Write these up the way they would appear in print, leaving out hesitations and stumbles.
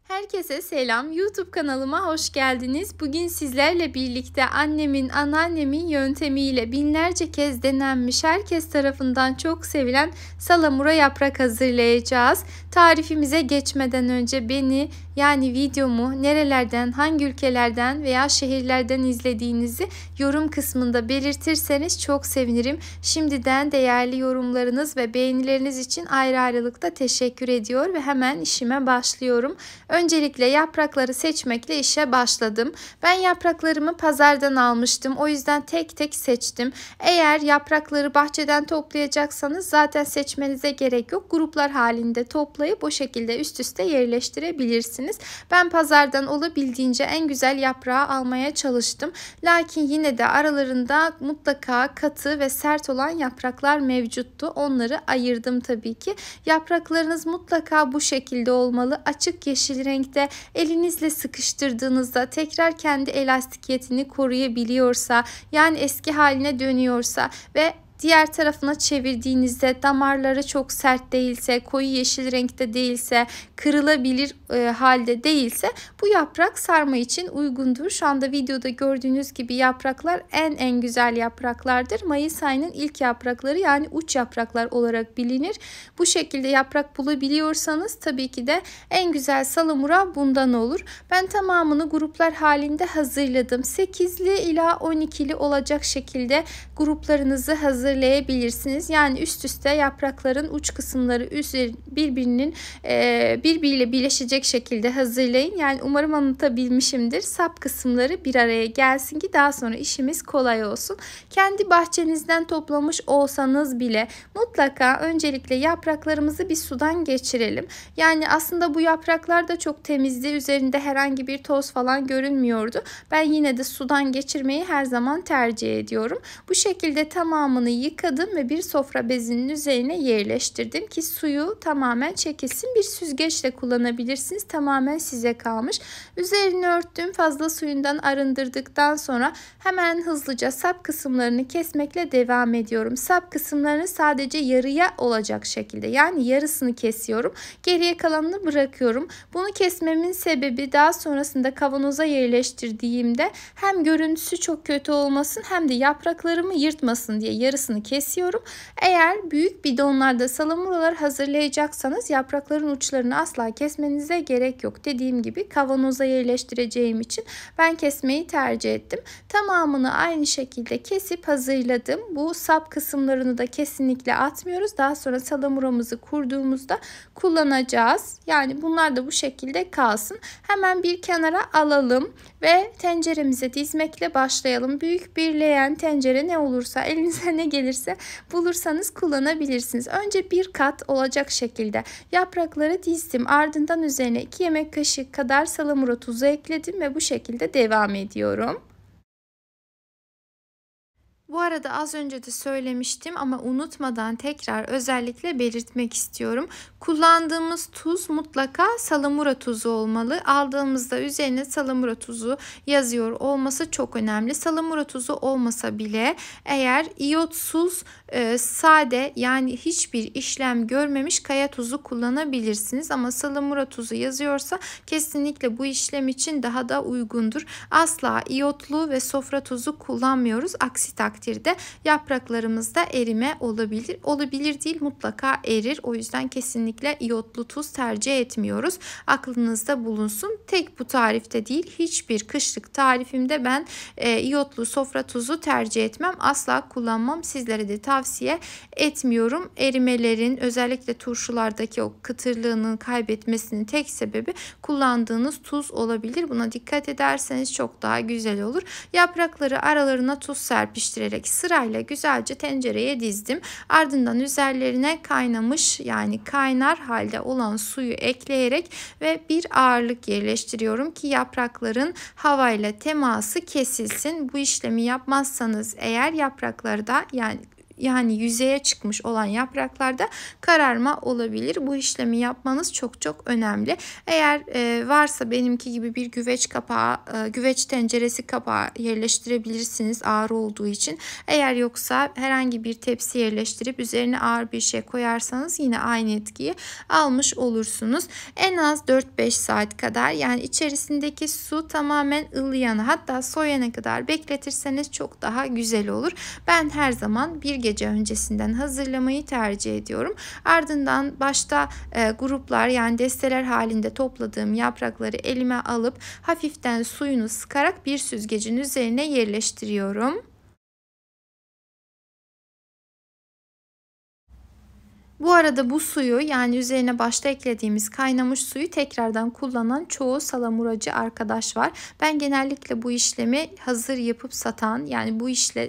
Herkese selam. YouTube kanalıma hoş geldiniz. Bugün sizlerle birlikte annemin, anneannemin yöntemiyle binlerce kez denenmiş, herkes tarafından çok sevilen salamura yaprak hazırlayacağız. Tarifimize geçmeden önce beni, yani videomu nerelerden, hangi ülkelerden veya şehirlerden izlediğinizi yorum kısmında belirtirseniz çok sevinirim. Şimdiden değerli yorumlarınız ve beğenileriniz için ayrı ayrılıkta teşekkür ediyor ve hemen işime başlıyorum. Öncelikle yaprakları seçmekle işe başladım. Ben yapraklarımı pazardan almıştım. O yüzden tek tek seçtim. Eğer yaprakları bahçeden toplayacaksanız zaten seçmenize gerek yok. Gruplar halinde toplayıp o şekilde üst üste yerleştirebilirsiniz. Ben pazardan olabildiğince en güzel yaprağı almaya çalıştım. Lakin yine de aralarında mutlaka katı ve sert olan yapraklar mevcuttu. Onları ayırdım tabii ki. Yapraklarınız mutlaka bu şekilde olmalı. Açık yeşil renkte, elinizle sıkıştırdığınızda tekrar kendi elastikiyetini koruyabiliyorsa, yani eski haline dönüyorsa ve diğer tarafına çevirdiğinizde damarları çok sert değilse, koyu yeşil renkte değilse, kırılabilir halde değilse bu yaprak sarma için uygundur. Şu anda videoda gördüğünüz gibi yapraklar en güzel yapraklardır. Mayıs ayının ilk yaprakları, yani uç yapraklar olarak bilinir. Bu şekilde yaprak bulabiliyorsanız tabii ki de en güzel salamura bundan olur. Ben tamamını gruplar halinde hazırladım. 8'li ila 12'li olacak şekilde gruplarınızı hazırlayabilirsiniz. Yani üst üste yaprakların uç kısımları birbiriyle birleşecek şekilde hazırlayın. Yani umarım anlatabilmişimdir. Sap kısımları bir araya gelsin ki daha sonra işimiz kolay olsun. Kendi bahçenizden toplamış olsanız bile mutlaka öncelikle yapraklarımızı bir sudan geçirelim. Yani aslında bu yapraklar da çok temizdi. Üzerinde herhangi bir toz falan görünmüyordu. Ben yine de sudan geçirmeyi her zaman tercih ediyorum. Bu şekilde tamamını yıkadım ve bir sofra bezinin üzerine yerleştirdim ki suyu tamamen çekilsin. Bir süzgeçle kullanabilirsiniz. Tamamen size kalmış. Üzerini örttüm. Fazla suyundan arındırdıktan sonra hemen hızlıca sap kısımlarını kesmekle devam ediyorum. Sap kısımlarını sadece yarıya olacak şekilde, yani yarısını kesiyorum. Geriye kalanını bırakıyorum. Bunu kesmemin sebebi daha sonrasında kavanoza yerleştirdiğimde hem görüntüsü çok kötü olmasın hem de yapraklarımı yırtmasın diye yarısını kesiyorum. Eğer büyük bidonlarda salamuralar hazırlayacaksanız yaprakların uçlarını asla kesmenize gerek yok. Dediğim gibi kavanoza yerleştireceğim için ben kesmeyi tercih ettim. Tamamını aynı şekilde kesip hazırladım. Bu sap kısımlarını da kesinlikle atmıyoruz. Daha sonra salamuramızı kurduğumuzda kullanacağız. Yani bunlar da bu şekilde kalsın. Hemen bir kenara alalım ve tenceremize dizmekle başlayalım. Büyük bir leğen, tencere ne olursa, elinize ne gelirse bulursanız kullanabilirsiniz. Önce bir kat olacak şekilde yaprakları dizdim. Ardından üzerine 2 yemek kaşığı kadar salamura tuzu ekledim ve bu şekilde devam ediyorum. Bu arada az önce de söylemiştim ama unutmadan tekrar özellikle belirtmek istiyorum. Kullandığımız tuz mutlaka salamura tuzu olmalı. Aldığımızda üzerine salamura tuzu yazıyor olması çok önemli. Salamura tuzu olmasa bile eğer iyotsuz, sade, yani hiçbir işlem görmemiş kaya tuzu kullanabilirsiniz. Ama salamura tuzu yazıyorsa kesinlikle bu işlem için daha da uygundur. Asla iyotlu ve sofra tuzu kullanmıyoruz. Aksi takdirde yapraklarımızda erime olabilir. Olabilir değil, mutlaka erir. O yüzden kesinlikle iyotlu tuz tercih etmiyoruz. Aklınızda bulunsun. Tek bu tarifte değil, hiçbir kışlık tarifimde ben iyotlu sofra tuzu tercih etmem. Asla kullanmam. Sizlere de tavsiye etmiyorum. Erimelerin, özellikle turşulardaki o kıtırlığının kaybetmesinin tek sebebi kullandığınız tuz olabilir. Buna dikkat ederseniz çok daha güzel olur. Yaprakları aralarına tuz serpiştirerek sırayla güzelce tencereye dizdim. Ardından üzerlerine kaynamış, yani kaynar halde olan suyu ekleyerek ve bir ağırlık yerleştiriyorum ki yaprakların havayla teması kesilsin. Bu işlemi yapmazsanız eğer yaprakları da, yani yani yüzeye çıkmış olan yapraklarda kararma olabilir. Bu işlemi yapmanız çok çok önemli. Eğer varsa benimki gibi bir güveç kapağı, güveç tenceresi kapağı yerleştirebilirsiniz ağır olduğu için. Eğer yoksa herhangi bir tepsi yerleştirip üzerine ağır bir şey koyarsanız yine aynı etkiyi almış olursunuz. En az 4-5 saat kadar, yani içerisindeki su tamamen ılıyana, hatta soyana kadar bekletirseniz çok daha güzel olur. Ben her zaman bir gece öncesinden hazırlamayı tercih ediyorum. Ardından başta gruplar, yani desteler halinde topladığım yaprakları elime alıp hafiften suyunu sıkarak bir süzgecin üzerine yerleştiriyorum. Bu arada bu suyu, yani üzerine başta eklediğimiz kaynamış suyu tekrardan kullanan çoğu salamuracı arkadaş var. Ben genellikle bu işlemi hazır yapıp satan, yani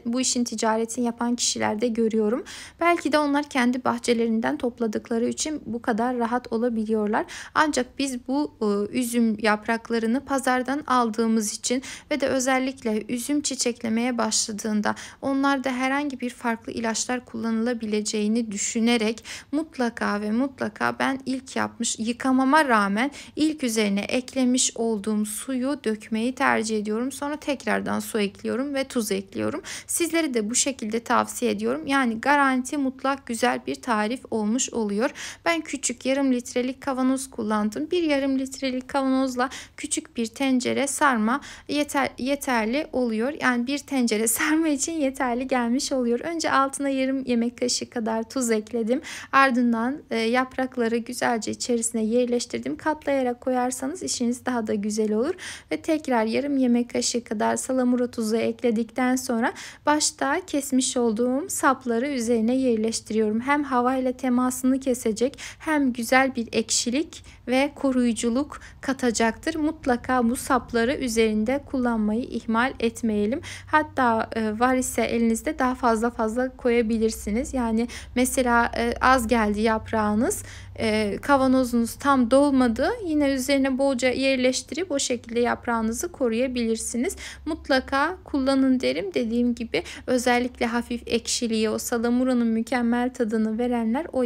bu işin ticaretini yapan kişilerde görüyorum. Belki de onlar kendi bahçelerinden topladıkları için bu kadar rahat olabiliyorlar. Ancak biz bu üzüm yapraklarını pazardan aldığımız için ve de özellikle üzüm çiçeklemeye başladığında onlarda herhangi bir farklı ilaçlar kullanılabileceğini düşünerek mutlaka ve mutlaka ben ilk yıkamama rağmen ilk üzerine eklemiş olduğum suyu dökmeyi tercih ediyorum. Sonra tekrardan su ekliyorum ve tuz ekliyorum. Sizlere de bu şekilde tavsiye ediyorum. Yani garanti mutlak güzel bir tarif olmuş oluyor. Ben küçük yarım litrelik kavanoz kullandım. Bir yarım litrelik kavanozla küçük bir tencere sarma yeterli oluyor. Yani bir tencere sarma için yeterli gelmiş oluyor. Önce altına yarım yemek kaşığı kadar tuz ekledim. Ardından yaprakları güzelce içerisine yerleştirdim. Katlayarak koyarsanız işiniz daha da güzel olur. Ve tekrar yarım yemek kaşığı kadar salamura tuzu ekledikten sonra başta kesmiş olduğum sapları üzerine yerleştiriyorum. Hem havayla temasını kesecek, hem güzel bir ekşilik ve koruyuculuk katacaktır. Mutlaka bu sapları üzerinde kullanmayı ihmal etmeyelim. Hatta var ise elinizde daha fazla koyabilirsiniz. Yani mesela az geldi yaprağınız, kavanozunuz tam dolmadı, yine üzerine bolca yerleştirip o şekilde yaprağınızı koruyabilirsiniz. Mutlaka kullanın derim. Dediğim gibi özellikle hafif ekşiliği, o salamuranın mükemmel tadını verenler o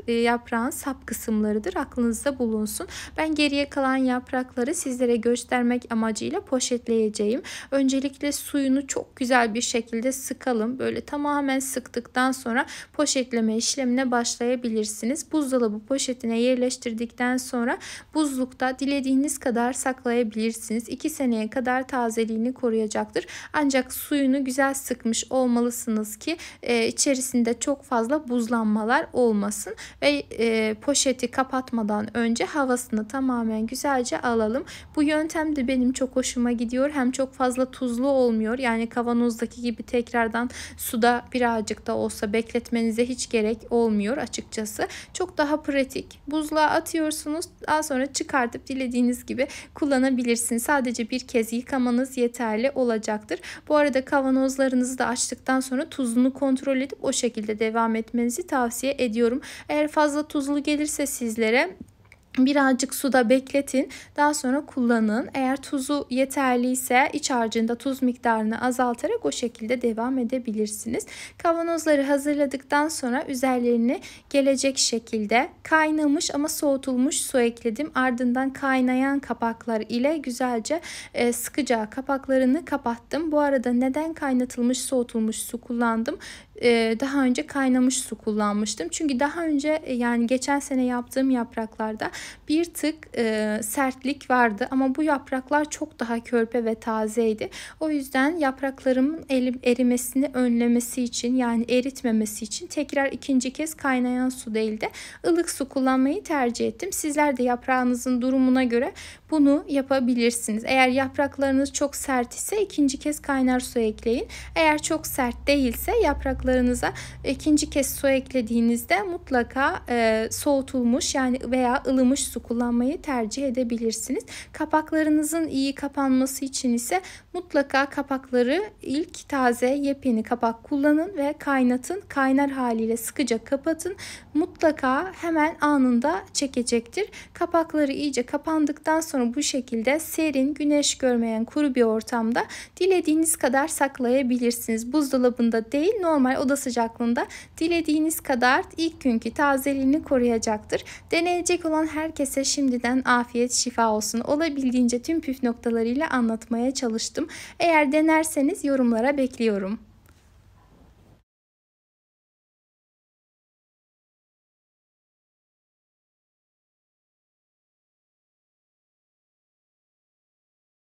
yaprağın sap kısımlarıdır. Aklınızda bulunsun. Ben geriye kalan yaprakları sizlere göstermek amacıyla poşetleyeceğim. Öncelikle suyunu çok güzel bir şekilde sıkalım. Böyle tamamen sıktıktan sonra poşetleme işlemine başlayabilirsiniz. Buzdolabı poşetine yerleştirdikten sonra buzlukta dilediğiniz kadar saklayabilirsiniz. 2 seneye kadar tazeliğini koruyacaktır. Ancak suyunu güzel sıkmış olmalısınız ki içerisinde çok fazla buzlanmalar olmasın ve poşeti kapatmadan önce havasını tamamen güzelce alalım. Bu yöntem de benim çok hoşuma gidiyor. Hem çok fazla tuzlu olmuyor. Yani kavanozdaki gibi tekrardan suda birazcık da olsa bekletmenize hiç gerek olmuyor açıkçası. Çok daha pratik. Buzluğa atıyorsunuz. Daha sonra çıkartıp dilediğiniz gibi kullanabilirsiniz. Sadece bir kez yıkamanız yeterli olacaktır. Bu arada kavanozlarınızı da açtıktan sonra tuzunu kontrol edip o şekilde devam etmenizi tavsiye ediyorum. Eğer fazla tuzlu gelirse sizlere birazcık suda bekletin. Daha sonra kullanın. Eğer tuzu yeterliyse iç harcında tuz miktarını azaltarak o şekilde devam edebilirsiniz. Kavanozları hazırladıktan sonra üzerlerine gelecek şekilde kaynamış ama soğutulmuş su ekledim. Ardından kaynayan kapaklar ile güzelce sıkıca kapaklarını kapattım. Bu arada neden kaynatılmış soğutulmuş su kullandım? Daha önce kaynamış su kullanmıştım. Çünkü daha önce yani geçen sene yaptığım yapraklarda bir tık sertlik vardı ama bu yapraklar çok daha körpe ve tazeydi. O yüzden yapraklarımın erimesini önlemesi için, yani eritmemesi için tekrar ikinci kez kaynayan su değil de ılık su kullanmayı tercih ettim. Sizler de yaprağınızın durumuna göre bunu yapabilirsiniz. Eğer yapraklarınız çok sert ise ikinci kez kaynar su ekleyin. Eğer çok sert değilse yapraklarınıza ikinci kez su eklediğinizde mutlaka soğutulmuş yani veya ılımış su kullanmayı tercih edebilirsiniz. Kapaklarınızın iyi kapanması için ise mutlaka kapakları ilk taze yepyeni kapak kullanın ve kaynatın. Kaynar haliyle sıkıca kapatın. Mutlaka hemen anında çekecektir. Kapakları iyice kapandıktan sonra bu şekilde serin, güneş görmeyen kuru bir ortamda dilediğiniz kadar saklayabilirsiniz. Buzdolabında değil, normal normal oda sıcaklığında dilediğiniz kadar ilk günkü tazeliğini koruyacaktır. Deneyecek olan herkese şimdiden afiyet şifa olsun. Olabildiğince tüm püf noktalarıyla anlatmaya çalıştım. Eğer denerseniz yorumlara bekliyorum.